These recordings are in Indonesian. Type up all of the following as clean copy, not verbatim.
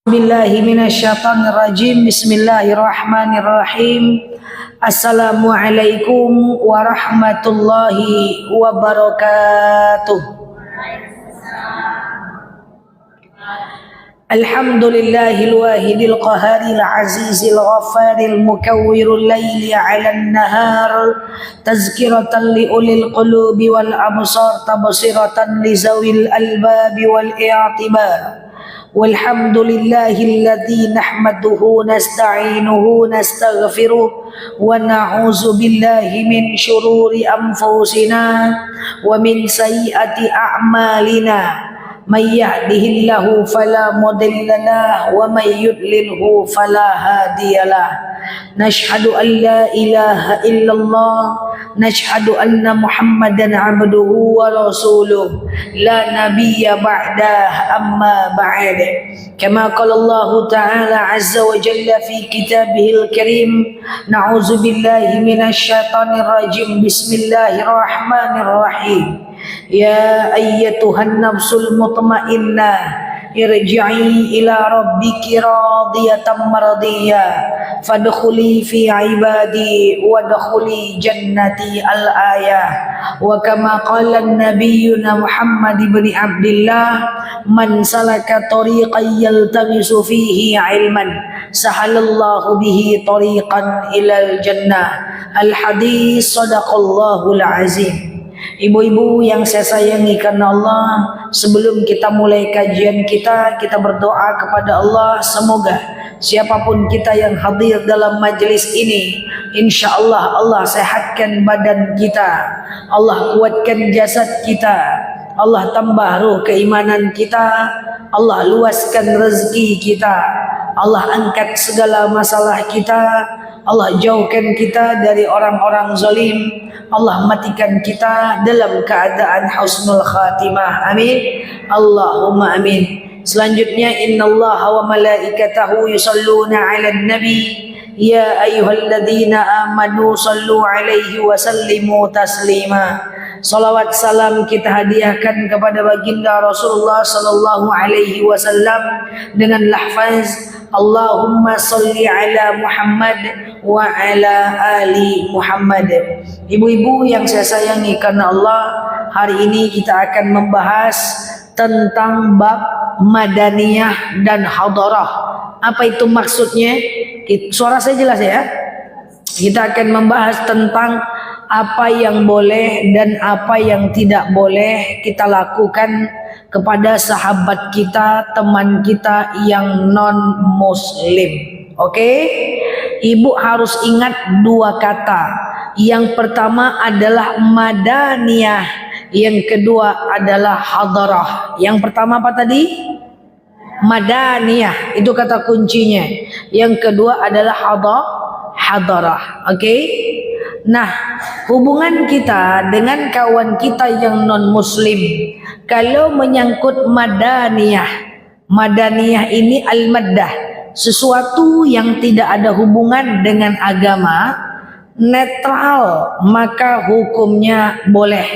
Billahi minasyaitonir rajim. Bismillahirrahmanirrahim. Assalamualaikum warahmatullahi wabarakatuh. Alhamdulillahil wahidil qaharil azizil ghafaril mukawwirul laili 'alan nahar tazkiratan li ulil qulubi wal absar tabsiratan li zawil albabi wal i'tibar. Walhamdulillahilladzi nahmaduhu nasta'inuhu nastaghfiruh wa na'udzu billahi min syururi anfusina wa min sayyiati a'malina may yahdihillahu fala mudilla lahu wa may yudlilhu fala hadiyalah. Nashhadu an la ilaha illallah nashhadu anna Muhammadan abduhu wa rasuluh la nabiyya ba'dah amma ba'd. Kama qala Allah ta'ala azza wa jalla fi kitabihil karim, na'udzu billahi minasy syaithanir rajim. Bismillahirrahmanirrahim. Ya ayyatuhan nafsul mutmainnah irji'i ila rabbiki radiyatan mardiyah fadkhuli fi ibadi wadkhuli jannati al-ayah. Wa kama qala nabiyyuna Muhammad ibn Abdullah, man salaka tariqan yaltamisu fihi ilman sahalallahu bihi tariqan ilal jannah. Al-hadis sadaqallahul azim. Ibu-ibu yang saya sayangi karena Allah, sebelum kita mulai kajian kita berdoa kepada Allah, semoga siapapun kita yang hadir dalam majlis ini, insya Allah Allah sehatkan badan kita, Allah kuatkan jasad kita, Allah tambah ruh keimanan kita, Allah luaskan rezeki kita, Allah angkat segala masalah kita, Allah jauhkan kita dari orang-orang zalim, Allah matikan kita dalam keadaan husnul khatimah. Amin. Allahumma amin. Selanjutnya, innallaha wa malaikatahu yusalluna 'alan nabi ya ayyuhalladzina amanu sallu 'alaihi wa sallimu taslima. Salawat salam kita hadiahkan kepada baginda Rasulullah sallallahu alaihi wasallam dengan lafaz Allahumma salli ala Muhammad wa ala ali Muhammad. Ibu-ibu yang saya sayangi karena Allah, hari ini kita akan membahas tentang bab madaniyah dan hadarah. Apa itu maksudnya? Suara saya jelas ya? Kita akan membahas tentang apa yang boleh dan apa yang tidak boleh kita lakukan kepada sahabat kita, teman kita yang non muslim. Oke? Ibu harus ingat dua kata. Yang pertama adalah madaniyah, yang kedua adalah hadarah. Yang pertama apa tadi? Madaniyah, itu kata kuncinya. Yang kedua adalah hadarah. Oke? Nah, hubungan kita dengan kawan kita yang non muslim, kalau menyangkut madaniyah ini al-maddah, sesuatu yang tidak ada hubungan dengan agama, netral, maka hukumnya boleh.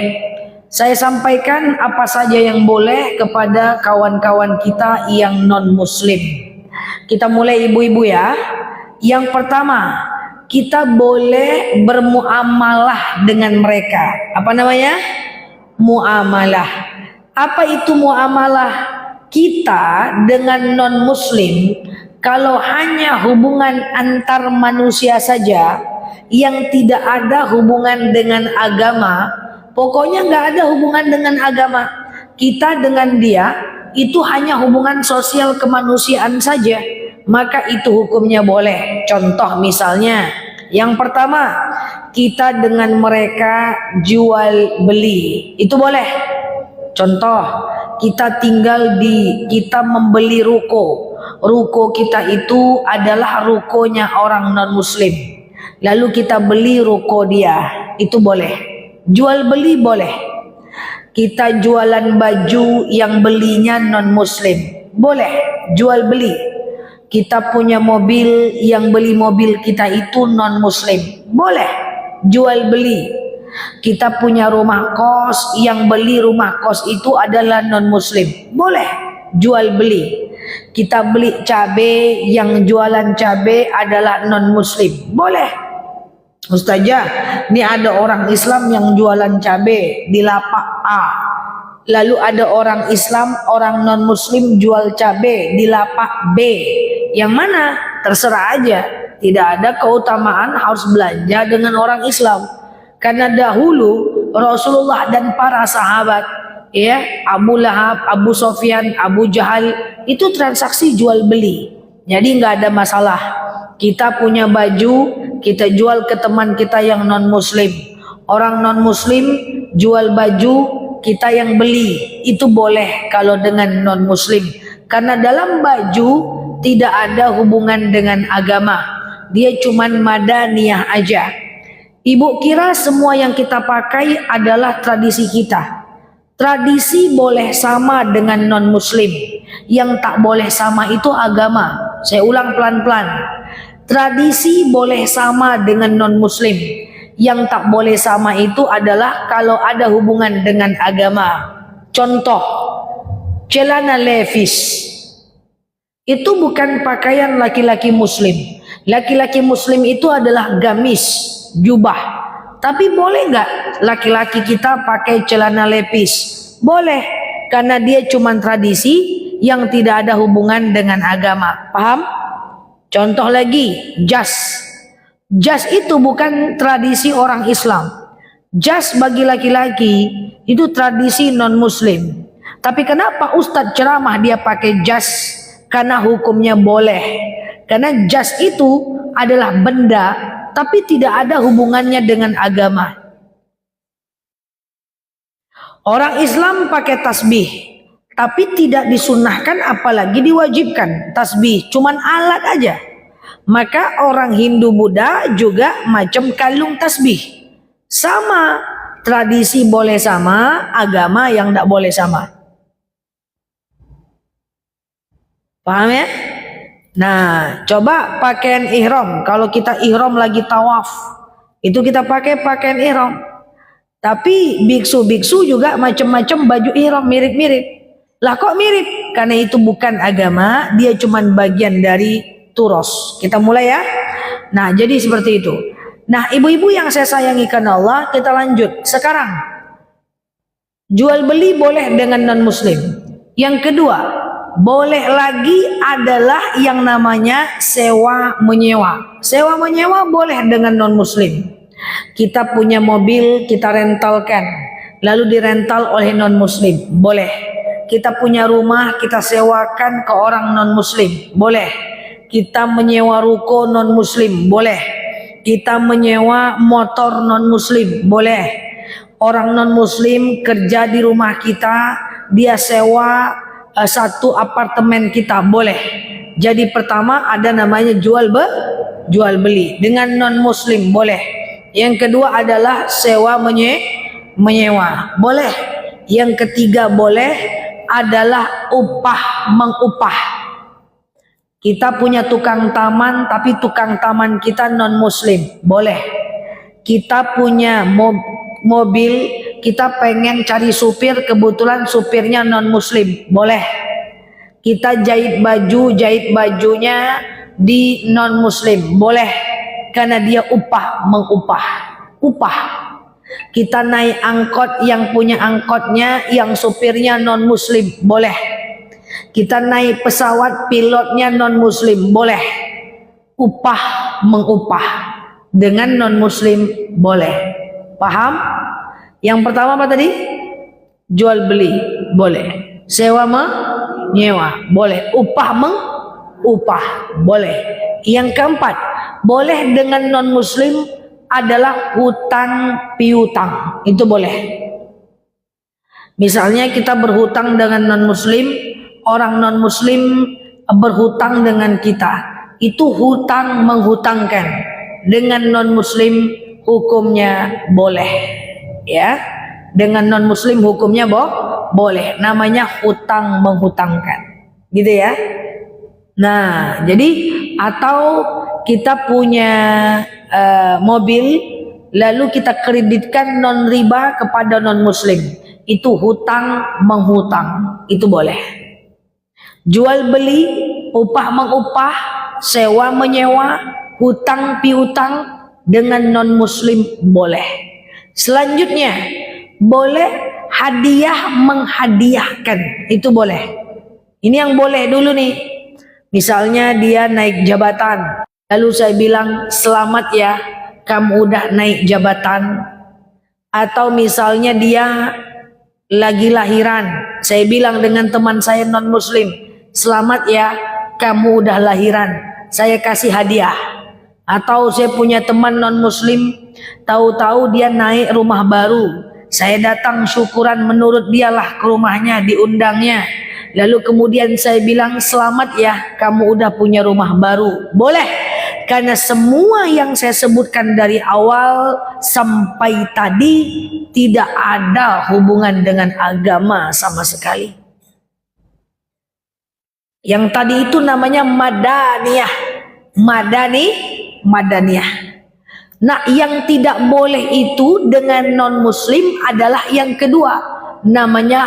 Saya sampaikan apa saja yang boleh kepada kawan-kawan kita yang non muslim. Kita mulai ibu-ibu ya. Yang pertama, kita boleh bermuamalah dengan mereka. Apa namanya? Muamalah. Apa itu muamalah? Kita dengan non-muslim, kalau hanya hubungan antar manusia saja, yang tidak ada hubungan dengan agama, pokoknya nggak ada hubungan dengan agama, kita dengan dia, itu hanya hubungan sosial kemanusiaan saja, maka itu hukumnya boleh. Contoh misalnya, yang pertama, kita dengan mereka jual beli, itu boleh. Contoh, kita membeli ruko kita itu adalah rukonya orang non muslim, lalu kita beli ruko dia, itu boleh. Jual beli boleh. Kita jualan baju yang belinya non muslim, boleh. Jual beli. Kita punya mobil, yang beli mobil kita itu non muslim, boleh jual beli. Kita punya rumah kos, yang beli rumah kos itu adalah non muslim, boleh jual beli. Kita beli cabai, yang jualan cabai adalah non muslim. Boleh. Ustazah, ini ada orang Islam yang jualan cabai di lapak A. Lalu ada orang Islam, orang non muslim jual cabai di lapak B. Yang mana? Terserah aja. Tidak ada keutamaan harus belanja dengan orang Islam. Karena dahulu Rasulullah dan para sahabat, ya, Abu Lahab, Abu Sofyan, Abu Jahal, itu transaksi jual beli. Jadi nggak ada masalah. Kita punya baju, kita jual ke teman kita yang non muslim. Orang non muslim jual baju, kita yang beli. Itu boleh kalau dengan non muslim. Karena dalam baju tidak ada hubungan dengan agama. Dia cuman madaniyah aja. Ibu kira semua yang kita pakai adalah tradisi kita. Tradisi boleh sama dengan non muslim. Yang tak boleh sama itu agama. Saya ulang pelan-pelan. Tradisi boleh sama dengan non muslim. Yang tak boleh sama itu adalah kalau ada hubungan dengan agama. Contoh, celana levis. Itu bukan pakaian laki-laki muslim. Laki-laki muslim itu adalah gamis, jubah. Tapi boleh nggak laki-laki kita pakai celana lepis? Boleh, karena dia cuma tradisi yang tidak ada hubungan dengan agama. Paham? Contoh lagi, jas. Jas itu bukan tradisi orang Islam. Jas bagi laki-laki itu tradisi non muslim. Tapi kenapa Ustadz ceramah dia pakai jas? Karena hukumnya boleh. Karena jas itu adalah benda, tapi tidak ada hubungannya dengan agama. Orang Islam pakai tasbih, tapi tidak disunnahkan apalagi diwajibkan. Tasbih cuman alat aja. Maka orang Hindu Buddha juga macam kalung tasbih. Sama, tradisi boleh sama, agama yang tidak boleh sama. Paham ya? Nah, coba pakaian ihram. Kalau kita ihram lagi tawaf, itu kita pakai pakaian ihram. Tapi biksu-biksu juga macam-macam baju ihram mirip-mirip. Lah kok mirip? Karena itu bukan agama, dia cuma bagian dari turos. Kita mulai ya. Nah, jadi seperti itu. Nah, ibu-ibu yang saya sayangi karena Allah, kita lanjut. Sekarang, jual beli boleh dengan non muslim. Yang kedua, boleh lagi adalah yang namanya sewa menyewa. Sewa menyewa boleh dengan non muslim. Kita punya mobil, kita rentalkan, lalu dirental oleh non muslim, boleh. Kita punya rumah, kita sewakan ke orang non muslim, boleh. Kita menyewa ruko non muslim, boleh. Kita menyewa motor non muslim, boleh. Orang non muslim kerja di rumah kita, dia sewa satu apartemen kita, boleh. Jadi pertama ada namanya jual beli dengan non muslim, boleh. Yang kedua adalah sewa menyewa, boleh. Yang ketiga boleh adalah upah mengupah. Kita punya tukang taman tapi tukang taman kita non muslim, boleh. Kita punya mobil, kita pengen cari supir, kebetulan supirnya non muslim, boleh. Kita jahit bajunya di non muslim, boleh. Karena dia upah mengupah. Upah. Kita naik angkot, yang punya angkotnya, yang supirnya non muslim, boleh. Kita naik pesawat, pilotnya non muslim, boleh. Upah mengupah. Dengan non muslim boleh. Paham? Yang pertama apa tadi? Jual beli boleh. Sewa menyewa boleh. Upah mengupah boleh. Yang keempat, boleh dengan non muslim adalah hutang piutang. Itu boleh. Misalnya kita berhutang dengan non muslim, orang non muslim berhutang dengan kita. Itu hutang menghutangkan. Dengan non muslim hukumnya boleh. Ya, dengan non muslim hukumnya boleh, namanya hutang menghutangkan, gitu ya. Nah, jadi atau kita punya mobil lalu kita kreditkan non riba kepada non muslim, itu hutang menghutang, itu boleh. Jual beli, upah mengupah, sewa menyewa, hutang piutang dengan non muslim boleh. Selanjutnya boleh hadiah menghadiahkan, itu boleh. Ini yang boleh dulu nih. Misalnya dia naik jabatan, lalu saya bilang selamat ya kamu udah naik jabatan. Atau misalnya dia lagi lahiran, saya bilang dengan teman saya non muslim, selamat ya kamu udah lahiran, saya kasih hadiah. Atau saya punya teman non muslim, tahu-tahu dia naik rumah baru, saya datang syukuran menurut dialah ke rumahnya, diundangnya, lalu kemudian saya bilang selamat ya kamu udah punya rumah baru. Boleh, karena semua yang saya sebutkan dari awal sampai tadi tidak ada hubungan dengan agama sama sekali. Yang tadi itu namanya madaniyah. Madaniyah. Nah, yang tidak boleh itu dengan non muslim adalah yang kedua, namanya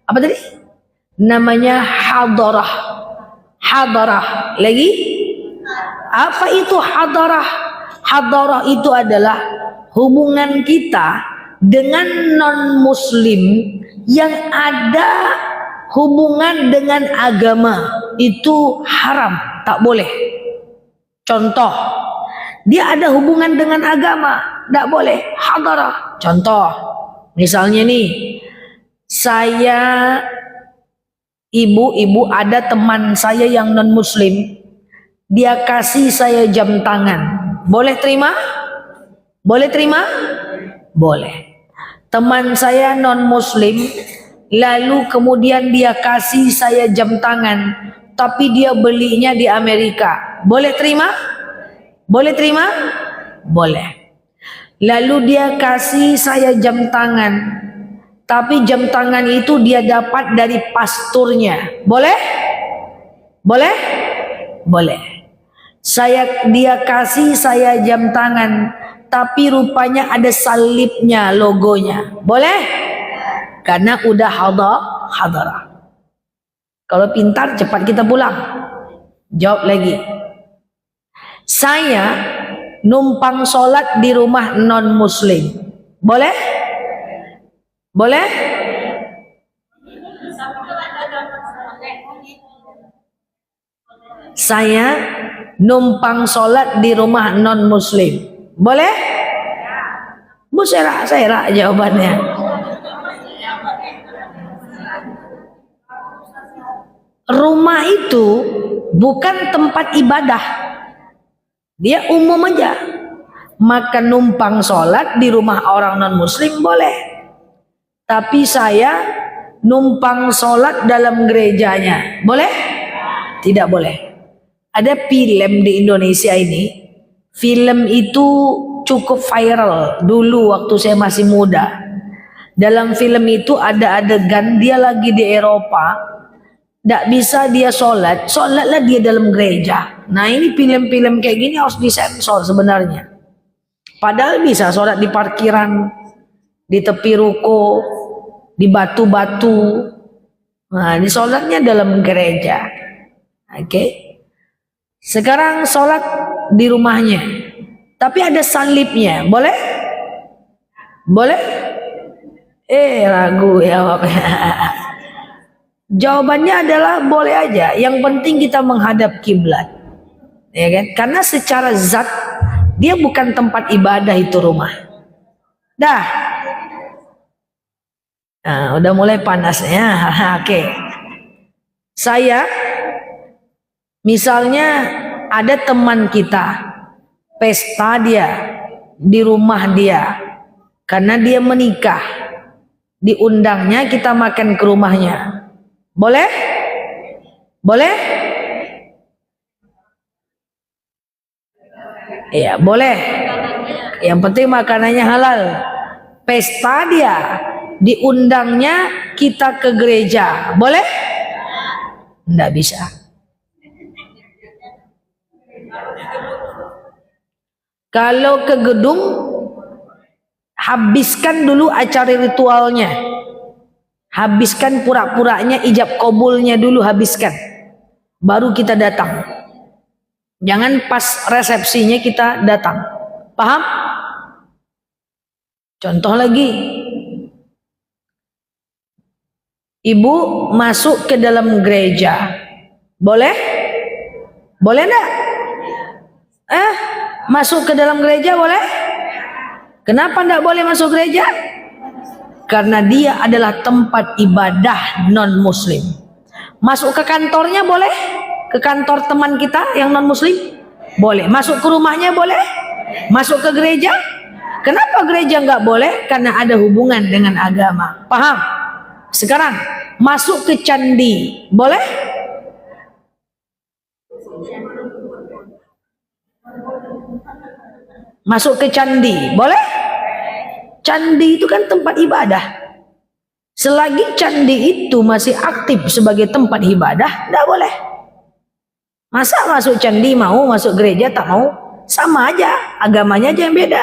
apa tadi? Namanya hadarah. Hadarah. Lagi? Apa itu hadarah? Hadarah itu adalah hubungan kita dengan non muslim yang ada hubungan dengan agama, itu haram, tak boleh. Contoh, dia ada hubungan dengan agama, tak boleh, hadarah. Contoh, misalnya nih, saya ibu-ibu ada teman saya yang non muslim, dia kasih saya jam tangan, boleh terima? Boleh terima? Boleh. Teman saya non muslim, lalu kemudian dia kasih saya jam tangan, tapi dia belinya di Amerika, boleh terima? Boleh terima? Boleh. Lalu dia kasih saya jam tangan, tapi jam tangan itu dia dapat dari pasturnya, boleh? Boleh? Boleh. Dia kasih saya jam tangan, tapi rupanya ada salibnya, logonya, boleh? Karena udah hadarah. Kalau pintar cepat kita pulang. Jawab lagi. Saya numpang sholat di rumah non muslim, boleh? Boleh? Saya numpang sholat di rumah non muslim, boleh? Bu serak jawabannya. Rumah itu bukan tempat ibadah, dia umum aja. Maka numpang sholat di rumah orang non muslim boleh, tapi saya numpang sholat dalam gerejanya, boleh? Tidak boleh. Ada film di Indonesia ini, film itu cukup viral dulu waktu saya masih muda. Dalam film itu ada adegan dia lagi di Eropa, tidak bisa dia sholatlah dia dalam gereja. Nah, ini film-film kayak gini harus disensor sebenarnya. Padahal bisa sholat di parkiran, di tepi ruko, di batu-batu. Nah, di sholatnya dalam gereja. Oke. Sekarang sholat di rumahnya, tapi ada salibnya, boleh? Boleh? Ragu ya. Jawabannya adalah boleh aja. Yang penting kita menghadap kiblat, ya kan? Karena secara zat dia bukan tempat ibadah itu rumah. Dah. Nah, udah mulai panasnya. Oke. Saya misalnya ada teman kita pesta dia di rumah dia karena dia menikah, diundangnya kita makan ke rumahnya. Boleh? Boleh? Iya, boleh. Yang penting makanannya halal. Pesta dia, diundangnya kita ke gereja. Boleh? Enggak bisa. Kalau ke gedung, habiskan dulu acara ritualnya. Habiskan pura-puranya, ijab kabulnya dulu habiskan. Baru kita datang. Jangan pas resepsinya kita datang. Paham? Contoh lagi. Ibu masuk ke dalam gereja. Boleh? Boleh enggak? Masuk ke dalam gereja boleh? Kenapa enggak boleh masuk gereja? Karena dia adalah tempat ibadah non-muslim. Masuk ke kantornya boleh? Ke kantor teman kita yang non-muslim? Boleh. Masuk ke rumahnya boleh? Masuk ke gereja? Kenapa gereja nggak boleh? Karena ada hubungan dengan agama. Paham? Sekarang masuk ke candi boleh? Masuk ke candi boleh? Candi itu kan tempat ibadah. Selagi candi itu masih aktif sebagai tempat ibadah, tidak boleh. Masa masuk candi mau, masuk gereja tak mau? Sama aja, agamanya aja yang beda.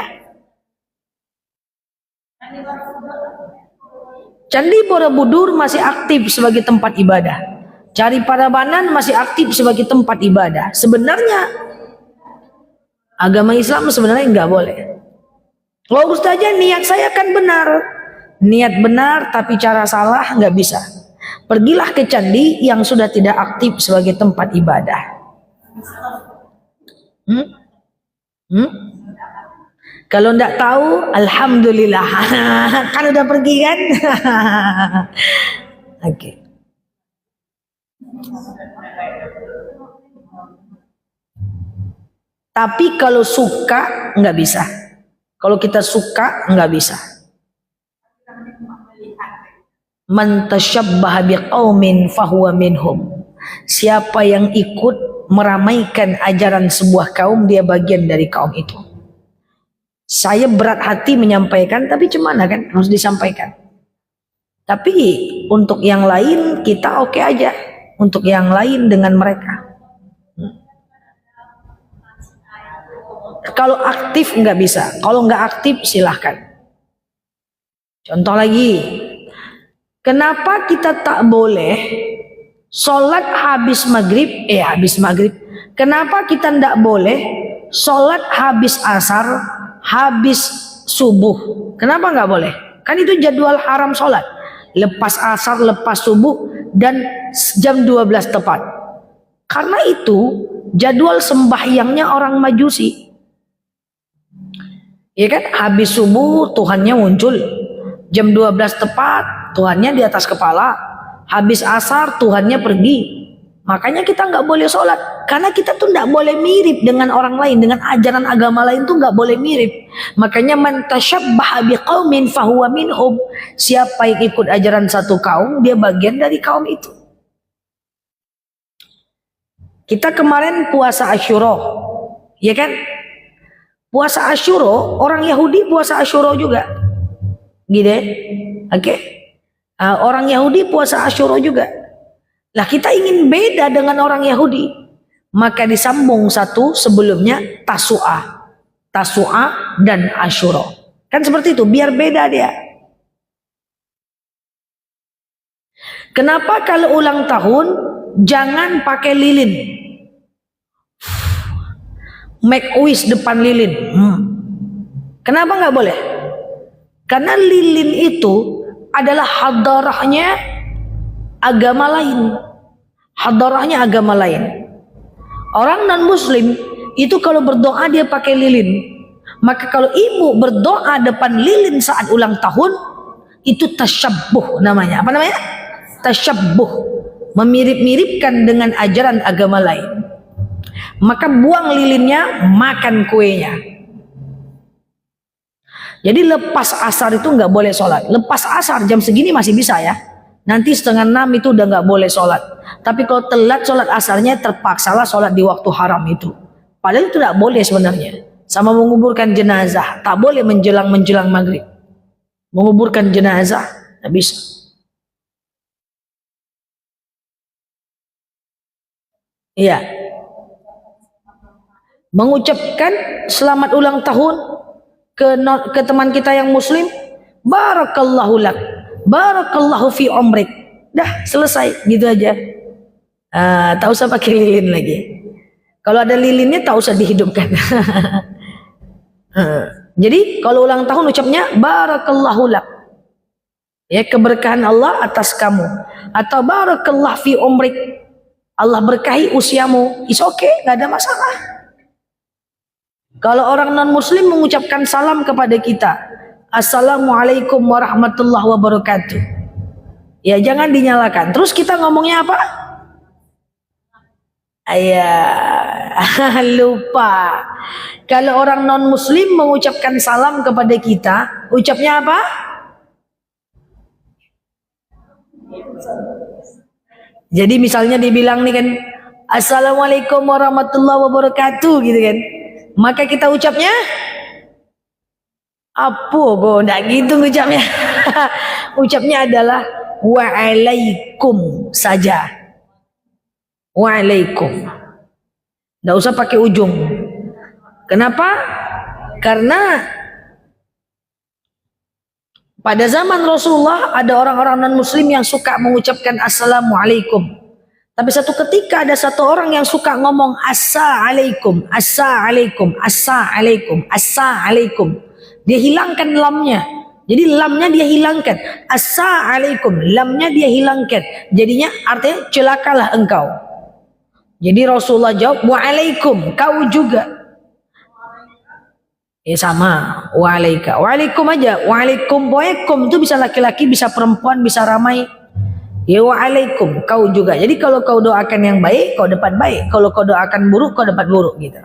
Candi Borobudur masih aktif sebagai tempat ibadah. Cari Prambanan masih aktif sebagai tempat ibadah. Sebenarnya agama Islam sebenarnya nggak boleh. Kalau Ustazah niat saya kan benar. Niat benar tapi cara salah nggak bisa. Pergilah ke candi yang sudah tidak aktif sebagai tempat ibadah. Kalau nggak tahu, alhamdulillah. Kan udah pergi kan? Oke. Tapi kalau suka nggak bisa. Kalau kita suka nggak bisa. Man tasyabbaha biqaumin fahuwa minhum. Siapa yang ikut meramaikan ajaran sebuah kaum, dia bagian dari kaum itu. Saya berat hati menyampaikan, tapi gimana kan, harus disampaikan. Tapi untuk yang lain kita oke aja. Untuk yang lain dengan mereka. Kalau aktif nggak bisa. Kalau nggak aktif silahkan. Contoh lagi. Kenapa kita tak boleh sholat habis maghrib? Habis maghrib. Kenapa kita tidak boleh sholat habis asar, habis subuh? Kenapa nggak boleh? Kan itu jadwal haram sholat. Lepas asar, lepas subuh, dan jam 12 tepat. Karena itu jadwal sembahyangnya orang Majusi. Ya kan? Habis subuh Tuhannya muncul. Jam 12 tepat Tuhannya di atas kepala. Habis asar Tuhannya pergi. Makanya kita nggak boleh sholat. Karena kita tuh nggak boleh mirip dengan orang lain. Dengan ajaran agama lain tuh nggak boleh mirip. Makanya man tasyabbaha biqaumin fahuwa minhum. Siapa yang ikut ajaran satu kaum, dia bagian dari kaum itu. Kita kemarin puasa Asyura, ya kan? Puasa Asyura, orang Yahudi puasa Asyura juga. Gitu, oke? Orang Yahudi puasa Asyura juga. Lah kita ingin beda dengan orang Yahudi, maka disambung satu sebelumnya Tasu'a dan Asyura. Kan seperti itu, biar beda dia. Kenapa kalau ulang tahun jangan pakai lilin? Make wish depan lilin. Kenapa nggak boleh? Karena lilin itu adalah hadarahnya agama lain. Hadarahnya agama lain. Orang non-muslim itu kalau berdoa dia pakai lilin. Maka kalau ibu berdoa depan lilin saat ulang tahun, itu tasyabbuh namanya. Apa namanya? Tasyabbuh. Memirip-miripkan dengan ajaran agama lain. Maka buang lilinnya, makan kuenya. Jadi lepas asar itu nggak boleh sholat. Lepas asar jam segini masih bisa ya. Nanti 5:30 itu udah nggak boleh sholat. Tapi kalau telat sholat asarnya, terpaksalah sholat di waktu haram itu. Padahal itu tidak boleh sebenarnya. Sama menguburkan jenazah, tak boleh menjelang maghrib. Menguburkan jenazah, tak bisa. Iya. Mengucapkan selamat ulang tahun ke teman kita yang muslim, barakallahu lak, barakallahu fi umrik. Dah selesai gitu aja. Tak usah pakai lilin lagi. Kalau ada lilinnya tak usah dihidupkan. Jadi kalau ulang tahun ucapnya barakallahu lak. Ya, keberkahan Allah atas kamu. Atau barakallahu fi umrik. Allah berkahi usiamu. It's okay, nggak ada masalah. Kalau orang non muslim mengucapkan salam kepada kita, assalamualaikum warahmatullahi wabarakatuh. Ya jangan dinyalakan. Terus kita ngomongnya apa? Lupa. Kalau orang non muslim mengucapkan salam kepada kita, ucapnya apa? Jadi misalnya dibilang nih kan, assalamualaikum warahmatullahi wabarakatuh gitu kan, maka kita ucapnya apa kok? Nggak gitu ucapnya. Ucapnya adalah waalaikum saja. Waalaikum. Nggak usah pakai ujung. Kenapa? Karena pada zaman Rasulullah ada orang-orang non-muslim yang suka mengucapkan assalamualaikum. Tapi satu ketika ada satu orang yang suka ngomong assalamualaikum, assalamualaikum, assalamualaikum, assalamualaikum. Dia hilangkan lamnya. Jadi lamnya dia hilangkan. Assalamualaikum, lamnya dia hilangkan. Jadinya artinya celakalah engkau. Jadi Rasulullah jawab, waalaikum, kau juga. Ya sama, waalaikum aja, waalaikum, waalaikum itu bisa laki-laki, bisa perempuan, bisa ramai. Ya waalaikum, kau juga. Jadi kalau kau doakan yang baik, kau dapat baik. Kalau kau doakan buruk, kau dapat buruk gitu.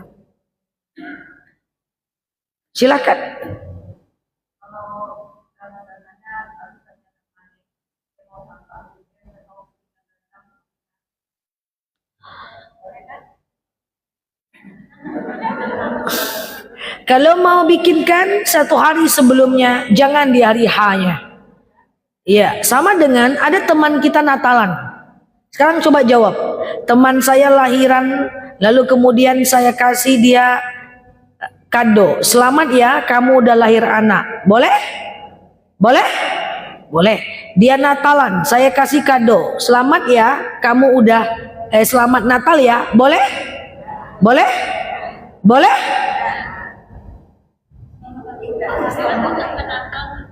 Silakan. Kalau mau bikinkan satu hari sebelumnya, jangan di hari H-nya. Iya, sama dengan ada teman kita Natalan. Sekarang coba jawab. Teman saya lahiran, lalu kemudian saya kasih dia kado. Selamat ya, kamu udah lahir anak. Boleh? Boleh? Boleh. Dia Natalan, saya kasih kado. Selamat ya, kamu udah selamat Natal ya. Boleh? Boleh? Boleh?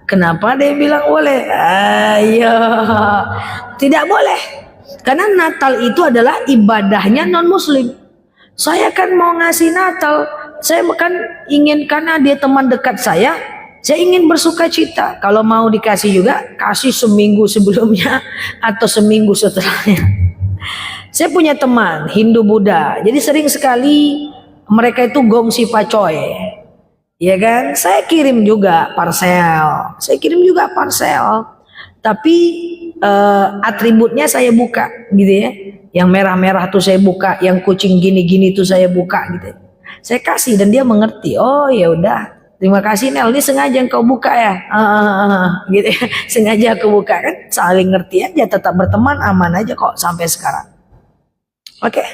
Kenapa dia bilang boleh? Ayo, tidak boleh. Karena Natal itu adalah ibadahnya non muslim. Saya kan mau ngasih Natal, saya kan ingin, karena dia teman dekat saya ingin bersuka cita. Kalau mau dikasih juga, kasih seminggu sebelumnya atau seminggu setelahnya. Saya punya teman Hindu Buddha, jadi sering sekali mereka itu gongsi pacoy. Ya kan, saya kirim juga parcel, tapi atributnya saya buka gitu ya, yang merah-merah tuh saya buka, yang kucing gini-gini tuh saya buka gitu. Saya kasih dan dia mengerti. Oh ya udah, terima kasih Nel, ini sengaja engkau buka ya, gitu ya. Sengaja aku buka, kan saling ngerti aja, tetap berteman, aman aja kok sampai sekarang. Oke,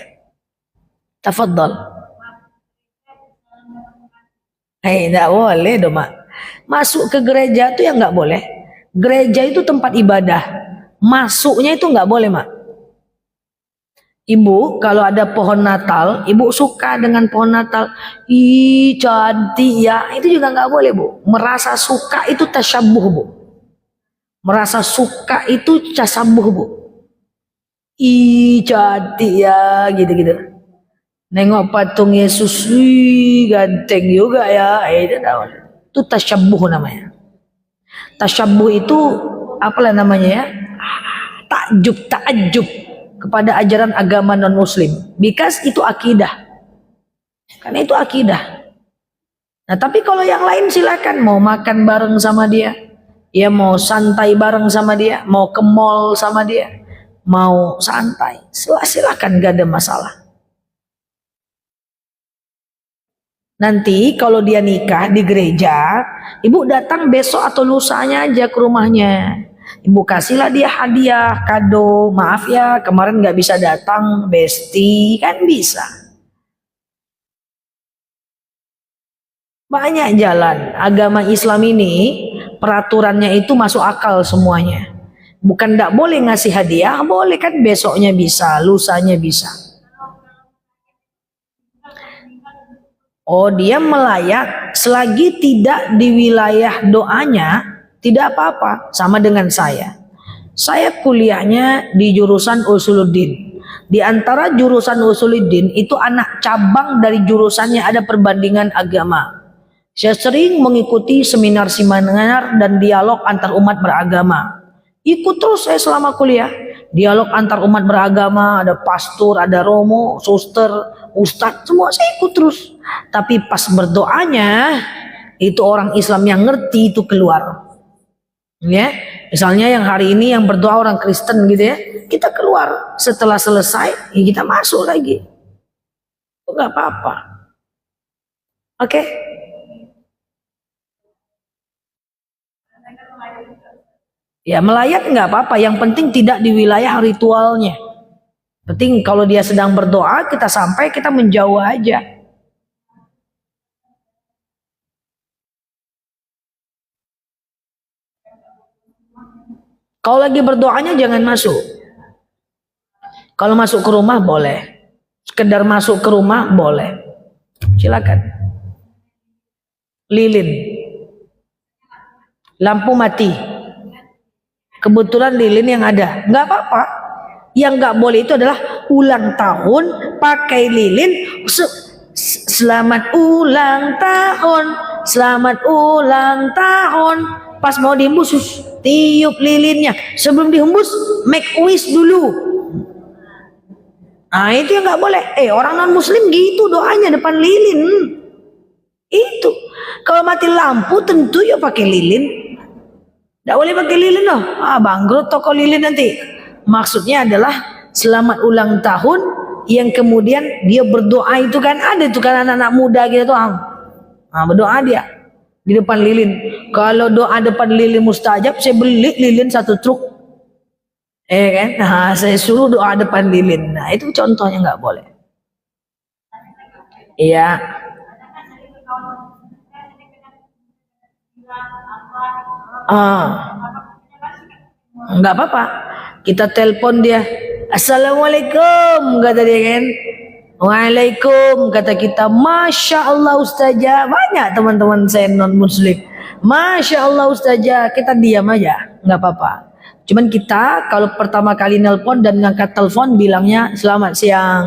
tafadhol. Tidak boleh dong, Mak. Masuk ke gereja itu ya nggak boleh. Gereja itu tempat ibadah. Masuknya itu nggak boleh, Mak. Ibu kalau ada pohon Natal, ibu suka dengan pohon Natal. Ih cantik ya, itu juga nggak boleh, Bu. Merasa suka itu tasyabuh, Bu. Merasa suka itu tasabuh, Bu. Ih cantik ya, gitu-gitu. Nengok patung Yesus, wih ganteng juga ya. Itu tasyabuh namanya. Tasyabuh itu apalah namanya ya? Takjub kepada ajaran agama non muslim. Because itu akidah. Karena itu akidah. Nah tapi kalau yang lain silakan, mau makan bareng sama dia, ya mau santai bareng sama dia, mau ke mall sama dia, mau santai, silakan, gak ada masalah. Nanti kalau dia nikah di gereja, ibu datang besok atau lusanya aja ke rumahnya. Ibu kasihlah dia hadiah, kado. Maaf ya kemarin gak bisa datang, besti, kan bisa. Banyak jalan. Agama Islam ini peraturannya itu masuk akal semuanya. Bukan tidak boleh ngasih hadiah, boleh kan, besoknya bisa, lusanya bisa. Oh, dia melayat selagi tidak di wilayah doanya, tidak apa-apa, sama dengan saya. Saya kuliahnya di jurusan Usuluddin. Di antara jurusan Usuluddin itu anak cabang dari jurusannya ada perbandingan agama. Saya sering mengikuti seminar-seminar dan dialog antar umat beragama. Ikut terus saya selama kuliah. Dialog antar umat beragama, ada pastor, ada romo, suster, ustadz, semua saya ikut terus. Tapi pas berdoanya, itu orang Islam yang ngerti itu keluar. Ya, misalnya yang hari ini yang berdoa orang Kristen gitu ya, kita keluar. Setelah selesai, ya kita masuk lagi. Itu nggak apa-apa. Oke? Ya melayat nggak apa-apa, yang penting tidak di wilayah ritualnya. Penting kalau dia sedang berdoa, kita sampai, kita menjauh aja. Kalau lagi berdoanya jangan masuk. Kalau masuk ke rumah boleh. Sekedar masuk ke rumah boleh. Silakan. Lilin. Lampu mati. Kebetulan lilin yang ada, nggak apa-apa. Yang nggak boleh itu adalah ulang tahun pakai lilin. Selamat ulang tahun, selamat ulang tahun. Pas mau dihembus, tiup lilinnya. Sebelum dihembus, make wish dulu. Nah itu yang nggak boleh. Orang non Muslim gitu doanya depan lilin. Itu kalau mati lampu tentu ya pakai lilin. Tidak boleh pakai lilin loh. Bangkrut toko lilin nanti. Maksudnya adalah selamat ulang tahun yang kemudian dia berdoa itu kan ada itu kan anak-anak muda gitu tuh. Berdoa dia di depan lilin. Kalau doa depan lilin mustajab, saya beli lilin 1 truk. Kan? Saya suruh doa depan lilin. Nah, itu contohnya nggak boleh. Iya. Nggak apa-apa, kita telepon dia, assalamualaikum kata dia kan, waalaikum kata kita, masya Allah ustazah. Banyak teman-teman saya non muslim, masya Allah ustazah. Kita diam aja, nggak apa-apa. Cuman kita kalau pertama kali nelpon dan ngangkat telepon bilangnya selamat siang,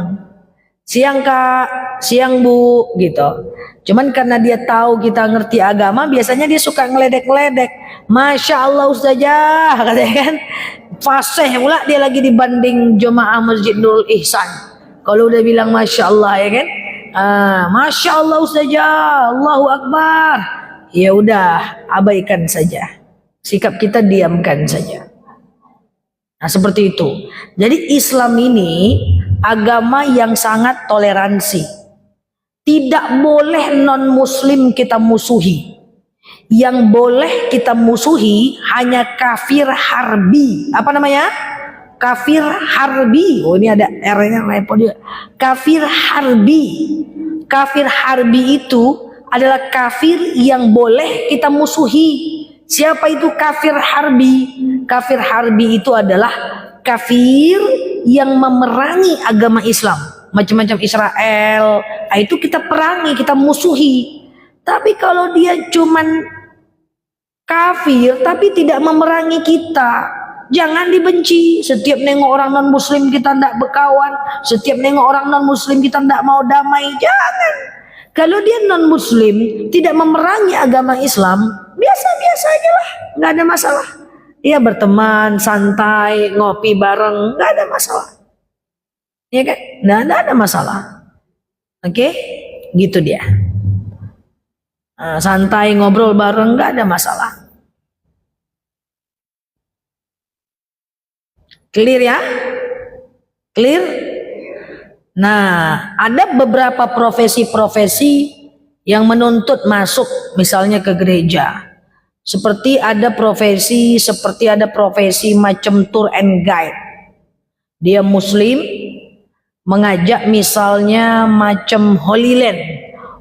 siang kak, siang bu gitu. Cuman karena dia tahu kita ngerti agama, biasanya dia suka ngeledek-ngeledek. Masya Allah ustazah, katanya kan. Fasih pula dia lagi dibanding jemaah Masjid Nurul Ihsan. Kalau udah bilang Masya Allah ya kan. Masya Allah ustazah, Allahu Akbar. Ya udah, abaikan saja. Sikap kita diamkan saja. Nah seperti itu. Jadi Islam ini agama yang sangat toleransi. Tidak boleh non muslim kita musuhi. Yang boleh kita musuhi hanya kafir harbi. Apa namanya? Kafir harbi. Oh ini ada R-nya repot juga. Kafir harbi. Kafir harbi itu adalah kafir yang boleh kita musuhi. Siapa itu kafir harbi? Kafir harbi itu adalah kafir yang memerangi agama Islam. Macam-macam Israel, itu kita perangi, kita musuhi. Tapi kalau dia cuman kafir tapi tidak memerangi kita, jangan dibenci. Setiap nengok orang non muslim kita tidak berkawan, setiap nengok orang non muslim kita tidak mau damai, jangan. Kalau dia non muslim tidak memerangi agama Islam, biasa-biasa aja lah, nggak ada masalah. Dia berteman, santai, ngopi bareng, nggak ada masalah. Ya kan? Nggak ada masalah. Oke? Gitu dia. Santai ngobrol bareng, nggak ada masalah. Clear ya? Clear? Nah, ada beberapa profesi-profesi yang menuntut masuk misalnya ke gereja. Seperti ada profesi macam tour and guide. Dia muslim, mengajak misalnya macam Holy Land.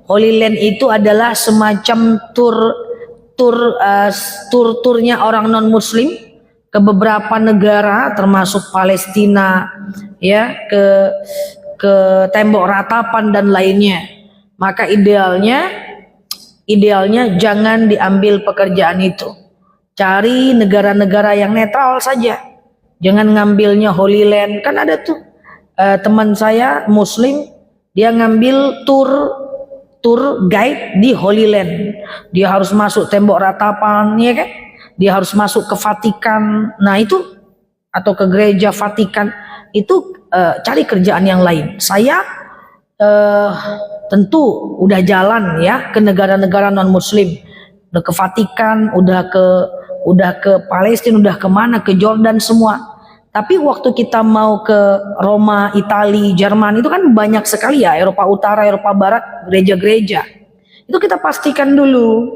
Holy Land itu adalah semacam tur-turnya orang non muslim ke beberapa negara termasuk Palestina, ya, ke tembok ratapan dan lainnya. Maka idealnya jangan diambil pekerjaan itu. Cari negara-negara yang netral saja. Jangan ngambilnya Holy Land. Kan ada tuh teman saya muslim, dia ngambil tour guide di Holy Land. Dia harus masuk tembok ratapan, ya kan? Dia harus masuk ke Vatikan. Nah itu, atau ke gereja Vatikan. Itu cari kerjaan yang lain. Saya tentu udah jalan ya ke negara-negara non muslim, udah ke Vatikan, udah ke Palestina, udah kemana, ke Jordan semua. Tapi waktu kita mau ke Roma, Italia, Jerman, itu kan banyak sekali ya, Eropa Utara, Eropa Barat, gereja-gereja. Itu kita pastikan dulu.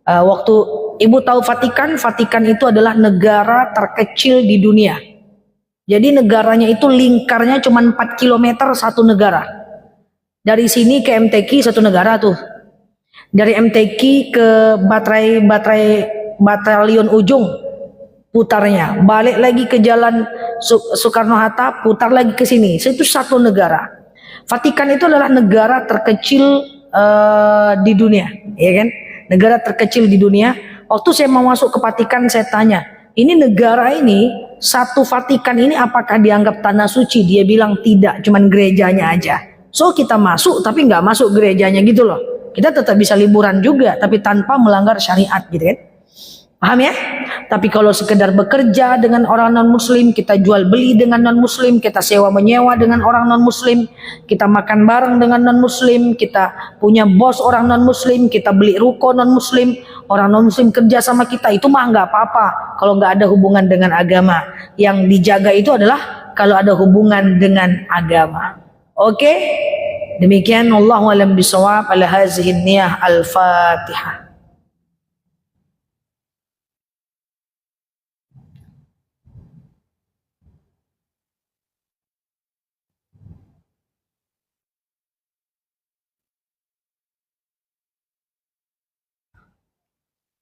Waktu ibu tahu Vatikan itu adalah negara terkecil di dunia. Jadi negaranya itu lingkarnya cuma 4 km satu negara. Dari sini ke MTQ satu negara tuh. Dari MTQ ke batalion ujung, putarnya. Balik lagi ke jalan Soekarno-Hatta, putar lagi ke sini. Itu satu negara. Vatikan itu adalah negara terkecil di dunia, ya kan? Negara terkecil di dunia. Waktu saya mau masuk ke Vatikan, saya tanya, ini negara ini, satu Vatikan ini apakah dianggap tanah suci? Dia bilang tidak, cuman gerejanya aja. So kita masuk tapi nggak masuk gerejanya gitu loh. Kita tetap bisa liburan juga, tapi tanpa melanggar syariat gitu kan. Paham ya? Tapi kalau sekedar bekerja dengan orang non-muslim, kita jual beli dengan non-muslim, kita sewa menyewa dengan orang non-muslim, kita makan bareng dengan non-muslim, kita punya bos orang non-muslim, kita beli ruko non-muslim, orang non-muslim kerja sama kita, itu mah nggak apa-apa kalau nggak ada hubungan dengan agama. Yang dijaga itu adalah kalau ada hubungan dengan agama. Oke? Demikian, wallahu a'lam bishawab. Ala hazihi niyah, al-Fatihah.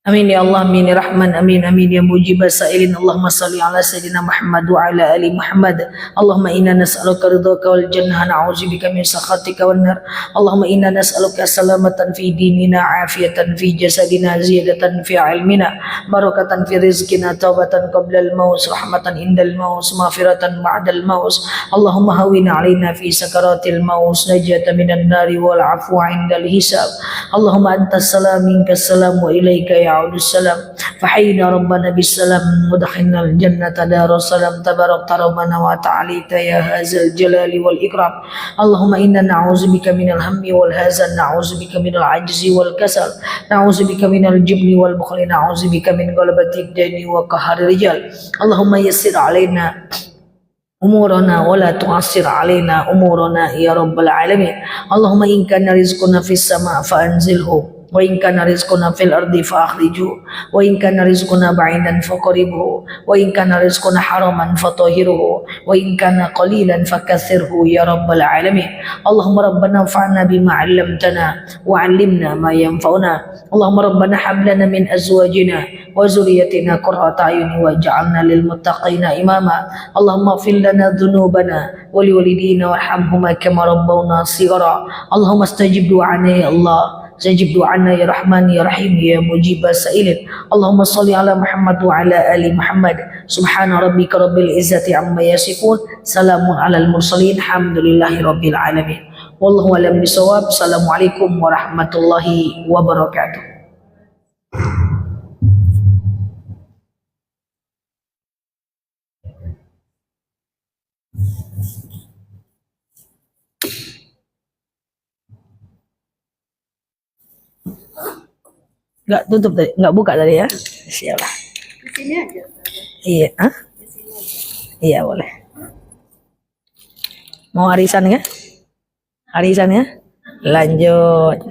Amin ya Allah, amin ya Rahman, amin amin ya mujib as-sa'ilin. Allahumma salli ala sayyidina Muhammad wa ala ali Muhammad. Allahumma inna nas'aluka ridhaka wal jannah, na'udzubika min sakhatika wan nar. Allahumma inna nas'aluka salamatan fi dinina, afiyatan fi jasadina, ziyadatan fi ilmina, barakatan fi rizqina, taubatan qabla al-maut, rahmatan indal maut, maghfiratan ba'da al-maut. Allahumma hawwin 'alaina fi sakaratil maut, najatan minan nari wal 'afwa 'indal hisab. Allahumma antas salam minkas salam wa ilaika يعود السلام فحينا ربنا بالسلام ودخلنا الجنة دار السلام تبارك ربنا وتعاليت يا هذا الجلال والإكرام. اللهم إنا نعوذ بك من الهم والهزل، نعوذ بك من العجز والكسل، نعوذ بك من الجبن والبخل، نعوذ بك من غلبة الدين وقهر الرجال. اللهم يسر علينا أمورنا ولا تعسر علينا أمورنا يا رب العالمين. اللهم إن كان رزقنا في السماء فأنزله، وإن كان رزقنا في الأرض فأخرجه، وإن كان رزقنا بعيدا فقربه، وإن كان رزقنا حراما فطهره، وإن كان قليلا فكثره يا رب العالمين. اللهم ربنا انفعنا بما علمتنا وعلمنا ما ينفعنا. اللهم ربنا هب لنا من أزواجنا وذريتنا قرة أعين واجعلنا للمتقين إماما. اللهم اغفر لنا ذنوبنا ولوالدينا وارحمهما كما ربونا صغارا. اللهم استجب دعانا يا الله، استجب دعانا يا رحمن يا رحيم يا مجيب السائلين. اللهم صل على محمد وعلى آل محمد. سبحان ربك رب العزة عما يصفون، سلام على المرسلين، الحمد لله رب العالمين. والله أعلم بالصواب. السلام عليكم ورحمة الله وبركاته. Nggak tutup tadi, nggak buka tadi ya. Siap. Di sini aja. Iya, ah? Iya boleh. Mau arisan ya? Arisan ya? Lanjut.